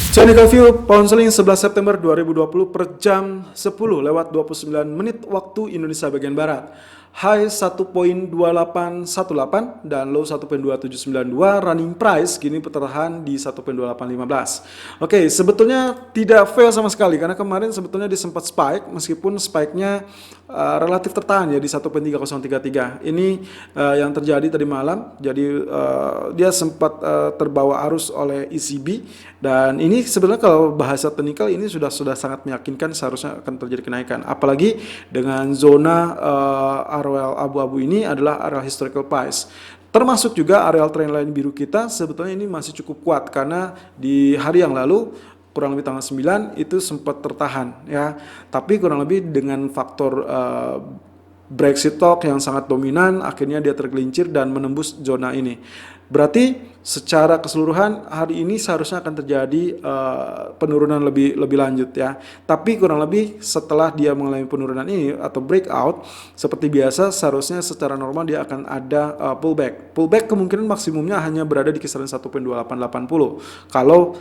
Technical View pound sterling 11 September 2020 per jam 10 lewat 29 menit waktu Indonesia bagian Barat. High 1.2818 dan low 1.2792, running price kini tertahan di 1.2815. Oke, sebetulnya tidak fail sama sekali karena kemarin sebetulnya dia sempat spike meskipun spike-nya relatif tertahan ya di 1.3033. Ini yang terjadi tadi malam. Jadi dia sempat terbawa arus oleh ECB dan ini sebenarnya kalau bahasa teknikal ini sudah sangat meyakinkan seharusnya akan terjadi kenaikan. Apalagi dengan zona areal abu-abu ini adalah areal historical price. Termasuk juga areal trendline biru kita sebetulnya ini masih cukup kuat karena di hari yang lalu kurang lebih tanggal 9 itu sempat tertahan ya. Tapi kurang lebih dengan faktor Brexit talk yang sangat dominan akhirnya dia tergelincir dan menembus zona ini. Berarti secara keseluruhan hari ini seharusnya akan terjadi penurunan lebih lanjut ya. Tapi kurang lebih setelah dia mengalami penurunan ini atau breakout seperti biasa seharusnya secara normal dia akan ada pullback. Pullback kemungkinan maksimumnya hanya berada di kisaran 1.2880 kalau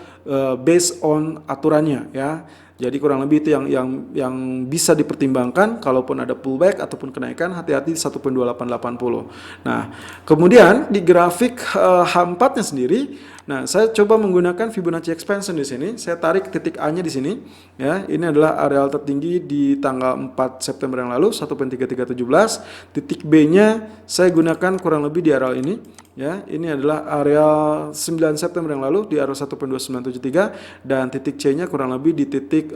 based on aturannya ya. Jadi kurang lebih itu yang bisa dipertimbangkan kalaupun ada pullback ataupun kenaikan, hati-hati di 1.2880. Nah, kemudian di grafik H4-nya sendiri, nah saya coba menggunakan Fibonacci expansion di sini. Saya tarik titik A-nya di sini ya. Ini adalah areal tertinggi di tanggal 4 September yang lalu 1.3317. Titik B-nya saya gunakan kurang lebih di areal ini. Ya, ini adalah areal 9 September yang lalu di area 1.2973 dan titik C-nya kurang lebih di titik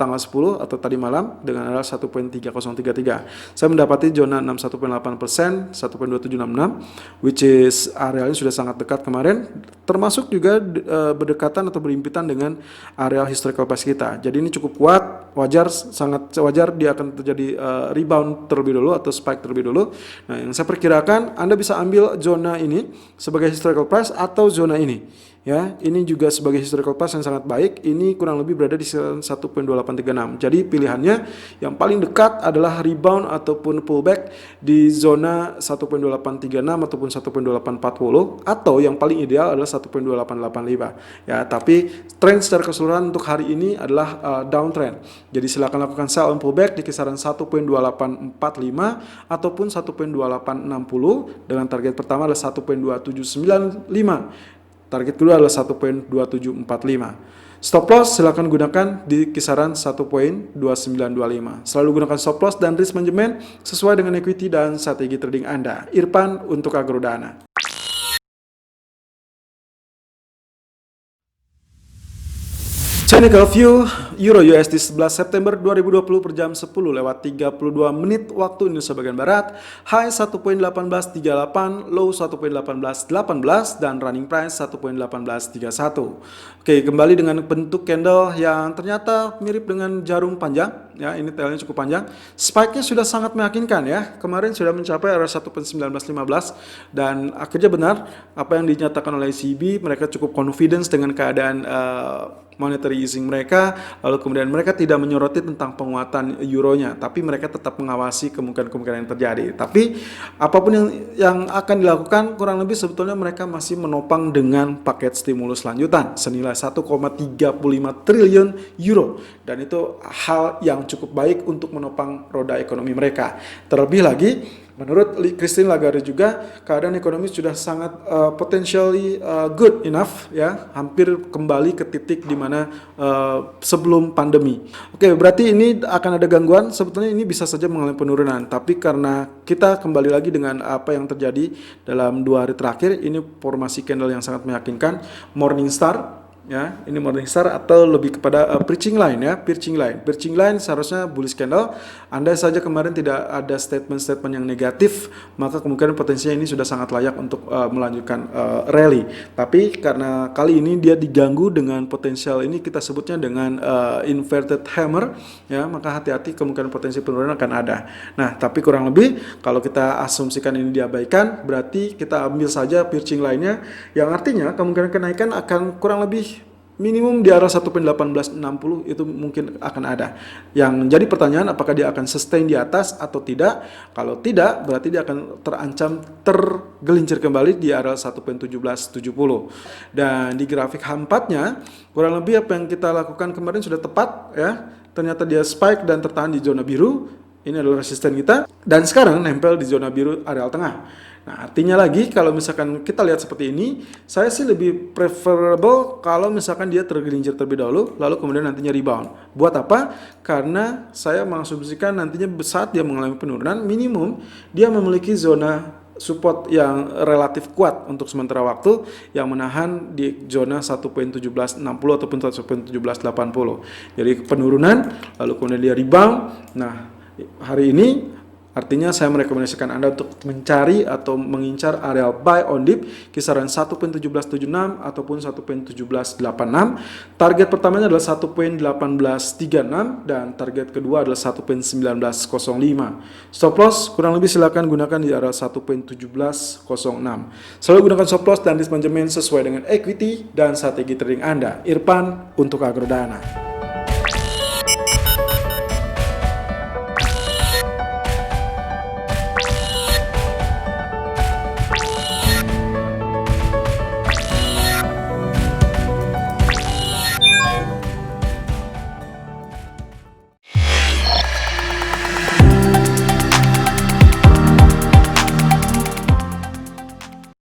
tanggal 10 atau tadi malam dengan area 1.3033. Saya mendapati zona 61.8%, 1.2766 which is arealnya sudah sangat dekat kemarin, termasuk juga berdekatan atau berimpitan dengan areal historical price kita. Jadi ini cukup kuat, sangat wajar dia akan terjadi rebound terlebih dulu atau spike terlebih dulu. Nah, yang saya perkirakan Anda bisa ambil zona ini sebagai historical price atau zona ini ya, ini juga sebagai historical price yang sangat baik. Ini kurang lebih berada di 1.2836. Jadi pilihannya yang paling dekat adalah rebound ataupun pullback di zona 1.2836 ataupun 1.2840 atau yang paling ideal adalah 1.2885 ya. Tapi trend secara keseluruhan untuk hari ini adalah downtrend. Jadi silakan lakukan sell and pullback di kisaran 1.2845 ataupun 1.2860 dengan target pertama adalah 1.2795. Target kedua adalah 1.2745. Stop loss silakan gunakan di kisaran 1.2925. Selalu gunakan stop loss dan risk management sesuai dengan equity dan strategi trading Anda. Irfan untuk Agrodana. Technical View Euro USD 11 September 2020 per jam 10 lewat 32 menit waktu Indonesia bagian Barat. High 1.1838, low 1.1818 dan running price 1.1831. Oke, kembali dengan bentuk candle yang ternyata mirip dengan jarum panjang ya. Ini tailnya cukup panjang. Spike-nya sudah sangat meyakinkan ya. Kemarin sudah mencapai area 1.1915 dan akhirnya benar apa yang dinyatakan oleh ECB, mereka cukup confidence dengan keadaan monetary easing mereka, lalu kemudian mereka tidak menyoroti tentang penguatan euronya, tapi mereka tetap mengawasi kemungkinan-kemungkinan yang terjadi. Tapi apapun yang akan dilakukan, kurang lebih sebetulnya mereka masih menopang dengan paket stimulus lanjutan senilai 1,35 triliun euro, dan itu hal yang cukup baik untuk menopang roda ekonomi mereka. Terlebih lagi, menurut Christine Lagarde juga keadaan ekonomi sudah sangat potentially good enough ya, hampir kembali ke titik di mana sebelum pandemi. Oke, berarti ini akan ada gangguan. Sebetulnya ini bisa saja mengalami penurunan, tapi karena kita kembali lagi dengan apa yang terjadi dalam 2 hari terakhir, ini formasi candle yang sangat meyakinkan. Morningstar ya, ini Morningstar atau lebih kepada preaching line ya, Preaching line seharusnya bullish candle. Andai saja kemarin tidak ada statement-statement yang negatif, maka kemungkinan potensinya ini sudah sangat layak untuk melanjutkan rally. Tapi karena kali ini dia diganggu dengan potensial ini, kita sebutnya dengan inverted hammer ya, maka hati-hati, kemungkinan potensi penurunan akan ada. Nah, tapi kurang lebih kalau kita asumsikan ini diabaikan, berarti kita ambil saja preaching line-nya, yang artinya kemungkinan kenaikan akan kurang lebih minimum di arah 1.1860 itu mungkin akan ada. Yang jadi pertanyaan apakah dia akan sustain di atas atau tidak. Kalau tidak, berarti dia akan terancam tergelincir kembali di arah 1.1770. Dan di grafik H4-nya kurang lebih apa yang kita lakukan kemarin sudah tepat ya. Ternyata dia spike dan tertahan di zona biru. Ini adalah resisten kita dan sekarang nempel di zona biru areal tengah. Nah, artinya lagi kalau misalkan kita lihat seperti ini, saya sih lebih preferable kalau misalkan dia tergelincir terlebih dahulu, lalu kemudian nantinya rebound. Buat apa? Karena saya mengasumsikan nantinya saat dia mengalami penurunan, minimum dia memiliki zona support yang relatif kuat untuk sementara waktu yang menahan di zona 1.1760 ataupun 1.1780. Jadi penurunan, lalu kemudian dia rebound. Nah, hari ini artinya saya merekomendasikan Anda untuk mencari atau mengincar area buy on dip kisaran 1.1776 ataupun 1.1786. Target pertamanya adalah 1.1836 dan target kedua adalah 1.1905. Stop loss kurang lebih silakan gunakan di area 1.1706. Selalu gunakan stop loss dan risk management sesuai dengan equity dan strategi trading Anda. Irfan untuk Agrodana.